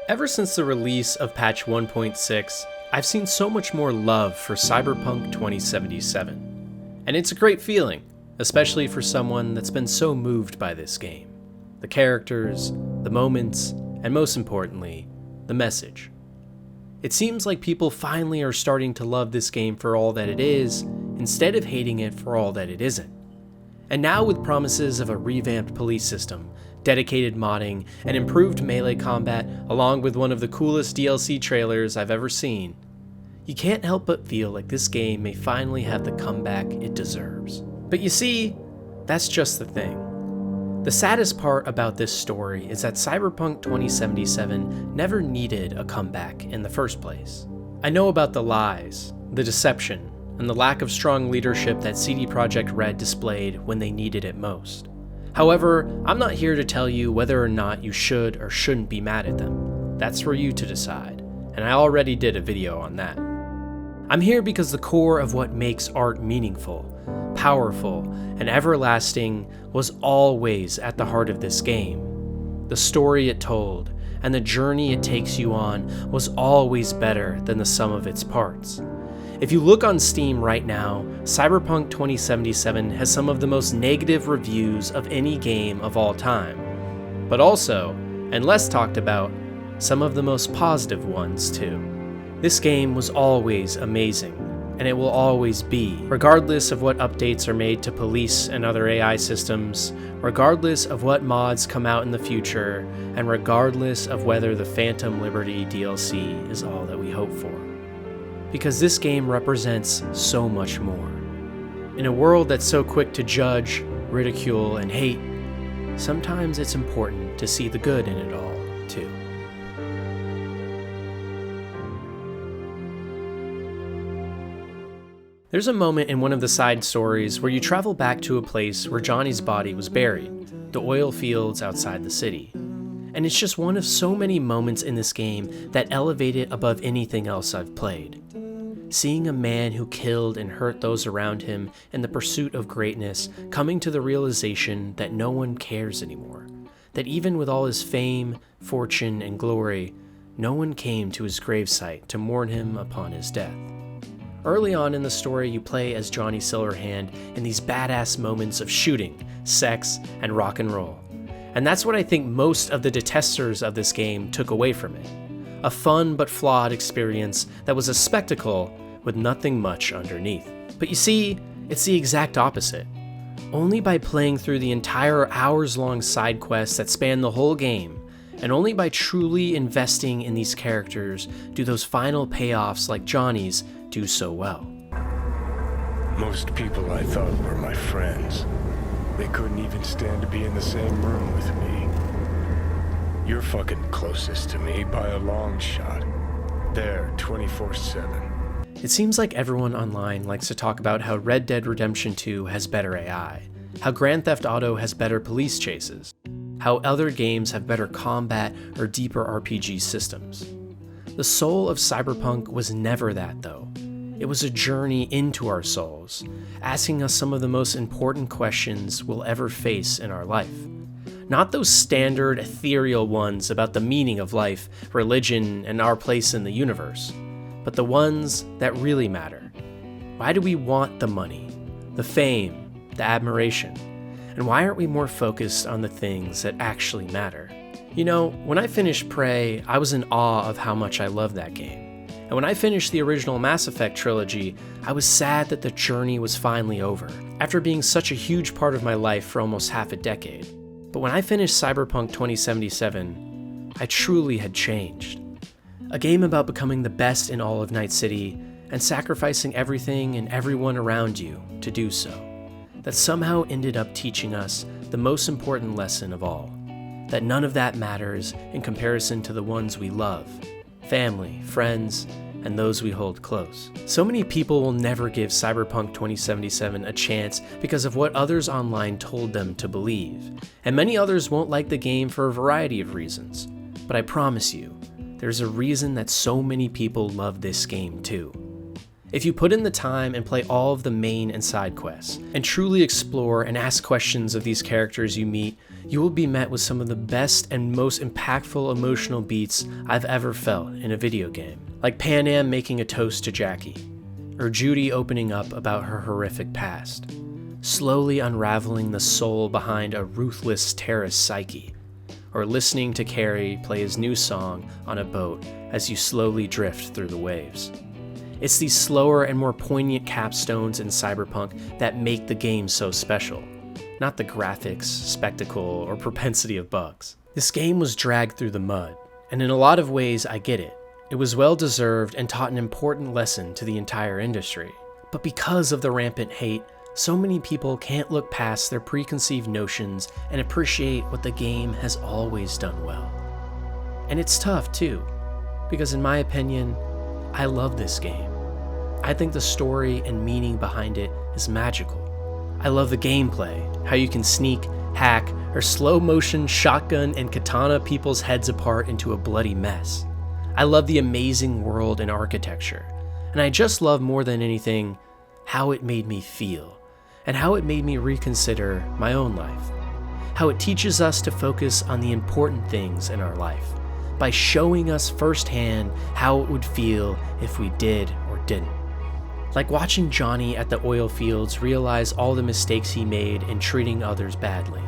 Ever since the release of patch 1.6, I've seen so much more love for Cyberpunk 2077. And it's a great feeling, especially for someone that's been so moved by this game. The characters, the moments, and most importantly, the message. It seems like people finally are starting to love this game for all that it is, instead of hating it for all that it isn't. And now with promises of a revamped police system, dedicated modding, and improved melee combat, along with one of the coolest DLC trailers I've ever seen, you can't help but feel like this game may finally have the comeback it deserves. But you see, that's just the thing. The saddest part about this story is that Cyberpunk 2077 never needed a comeback in the first place. I know about the lies, the deception, and the lack of strong leadership that CD Projekt Red displayed when they needed it most. However, I'm not here to tell you whether or not you should or shouldn't be mad at them. That's for you to decide, and I already did a video on that. I'm here because the core of what makes art meaningful, powerful, and everlasting was always at the heart of this game. The story it told, and the journey it takes you on was always better than the sum of its parts. If you look on Steam right now, Cyberpunk 2077 has some of the most negative reviews of any game of all time. But also, and less talked about, some of the most positive ones too. This game was always amazing, and it will always be, regardless of what updates are made to police and other AI systems, regardless of what mods come out in the future, and regardless of whether the Phantom Liberty DLC is all that we hope for. Because this game represents so much more. In a world that's so quick to judge, ridicule, and hate, sometimes it's important to see the good in it all, too. There's a moment in one of the side stories where you travel back to a place where Johnny's body was buried, the oil fields outside the city. And it's just one of so many moments in this game that elevate it above anything else I've played. Seeing a man who killed and hurt those around him in the pursuit of greatness coming to the realization that no one cares anymore, that even with all his fame, fortune, and glory, no one came to his gravesite to mourn him upon his death. Early on in the story, you play as Johnny Silverhand in these badass moments of shooting, sex, and rock and roll. And that's what I think most of the detesters of this game took away from it. A fun but flawed experience that was a spectacle with nothing much underneath. But you see, it's the exact opposite. Only by playing through the entire hours-long side quests that span the whole game, and only by truly investing in these characters do those final payoffs like Johnny's do so well. Most people I thought were my friends. They couldn't even stand to be in the same room with me. You're fucking closest to me by a long shot. There, 24/7. It seems like everyone online likes to talk about how Red Dead Redemption 2 has better AI, how Grand Theft Auto has better police chases, how other games have better combat or deeper RPG systems. The soul of Cyberpunk was never that though. It was a journey into our souls, asking us some of the most important questions we'll ever face in our life. Not those standard ethereal ones about the meaning of life, religion, and our place in the universe, but the ones that really matter. Why do we want the money, the fame, the admiration? And why aren't we more focused on the things that actually matter? You know, when I finished Prey, I was in awe of how much I loved that game. And when I finished the original Mass Effect trilogy, I was sad that the journey was finally over, after being such a huge part of my life for almost half a decade. But when I finished Cyberpunk 2077, I truly had changed. A game about becoming the best in all of Night City and sacrificing everything and everyone around you to do so. That somehow ended up teaching us the most important lesson of all. That none of that matters in comparison to the ones we love, family, friends, and those we hold close. So many people will never give Cyberpunk 2077 a chance because of what others online told them to believe, and many others won't like the game for a variety of reasons. But I promise you, there's a reason that so many people love this game too. If you put in the time and play all of the main and side quests, and truly explore and ask questions of these characters you meet, you will be met with some of the best and most impactful emotional beats I've ever felt in a video game, like Panam making a toast to Jackie, or Judy opening up about her horrific past, slowly unraveling the soul behind a ruthless terrorist psyche, or listening to Carrie play his new song on a boat as you slowly drift through the waves. It's these slower and more poignant capstones in Cyberpunk that make the game so special, not the graphics, spectacle, or propensity of bugs. This game was dragged through the mud, and in a lot of ways I get it. It was well deserved and taught an important lesson to the entire industry. But because of the rampant hate, so many people can't look past their preconceived notions and appreciate what the game has always done well. And it's tough too, because in my opinion, I love this game. I think the story and meaning behind it is magical. I love the gameplay, how you can sneak, hack, or slow motion shotgun and katana people's heads apart into a bloody mess. I love the amazing world and architecture, and I just love more than anything how it made me feel, and how it made me reconsider my own life. How it teaches us to focus on the important things in our life, by showing us firsthand how it would feel if we did or didn't. Like watching Johnny at the oil fields realize all the mistakes he made in treating others badly.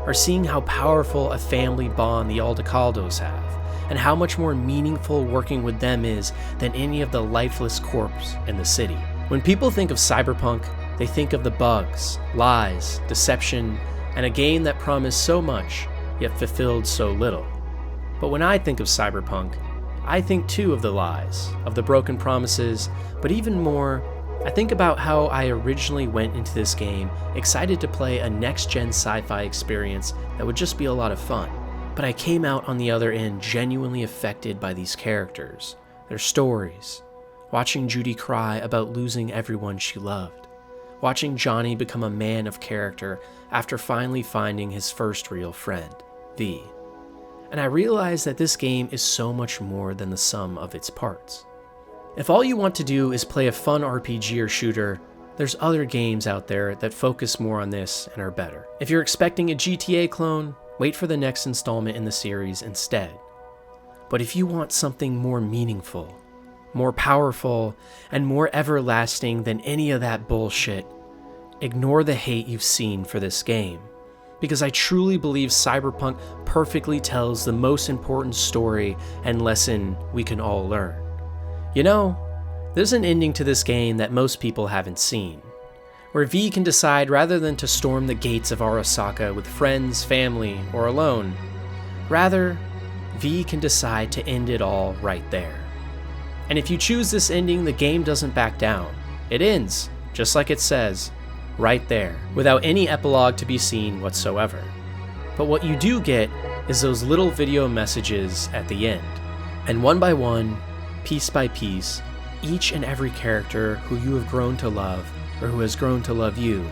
Or seeing how powerful a family bond the Aldecaldos have, and how much more meaningful working with them is than any of the lifeless corpse in the city. When people think of Cyberpunk, they think of the bugs, lies, deception, and a game that promised so much, yet fulfilled so little. But when I think of Cyberpunk, I think too of the lies, of the broken promises, but even more, I think about how I originally went into this game excited to play a next-gen sci-fi experience that would just be a lot of fun. But I came out on the other end genuinely affected by these characters, their stories, watching Judy cry about losing everyone she loved, watching Johnny become a man of character after finally finding his first real friend, V. And I realized that this game is so much more than the sum of its parts. If all you want to do is play a fun RPG or shooter, there's other games out there that focus more on this and are better. If you're expecting a GTA clone, wait for the next installment in the series instead. But if you want something more meaningful, more powerful, and more everlasting than any of that bullshit, ignore the hate you've seen for this game. Because I truly believe Cyberpunk perfectly tells the most important story and lesson we can all learn. You know, there's an ending to this game that most people haven't seen, where V can decide rather than to storm the gates of Arasaka with friends, family, or alone, rather, V can decide to end it all right there. And if you choose this ending, the game doesn't back down. It ends, just like it says, right there, without any epilogue to be seen whatsoever. But what you do get is those little video messages at the end. And one by one, piece by piece, each and every character who you have grown to love, or who has grown to love you,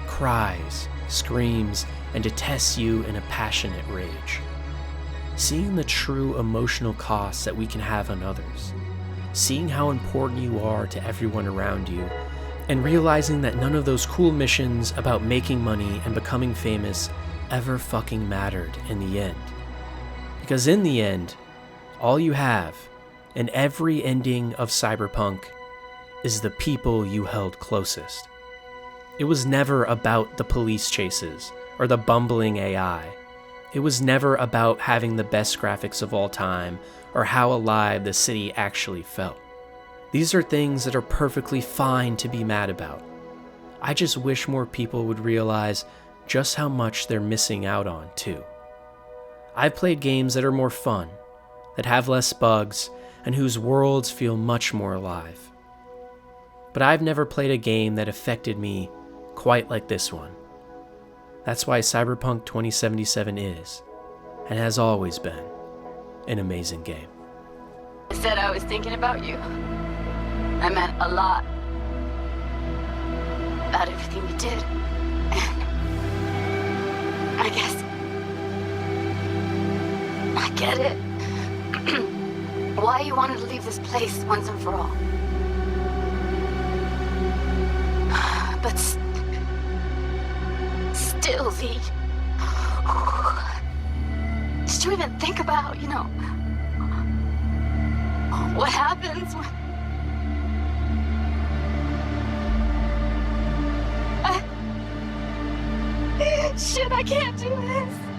cries, screams, and detests you in a passionate rage. Seeing the true emotional costs that we can have on others, seeing how important you are to everyone around you, and realizing that none of those cool missions about making money and becoming famous ever fucking mattered in the end. Because in the end, all you have, in every ending of Cyberpunk, is the people you held closest. It was never about the police chases or the bumbling AI. It was never about having the best graphics of all time or how alive the city actually felt. These are things that are perfectly fine to be mad about. I just wish more people would realize just how much they're missing out on, too. I've played games that are more fun, that have less bugs, and whose worlds feel much more alive. But I've never played a game that affected me quite like this one. That's why Cyberpunk 2077 is, and has always been, an amazing game. I said I was thinking about you. I meant a lot. About everything you did. And I guess I get it. Why you wanted to leave this place once and for all. But still, V. Did you even think about, what happens when... Shit, I can't do this.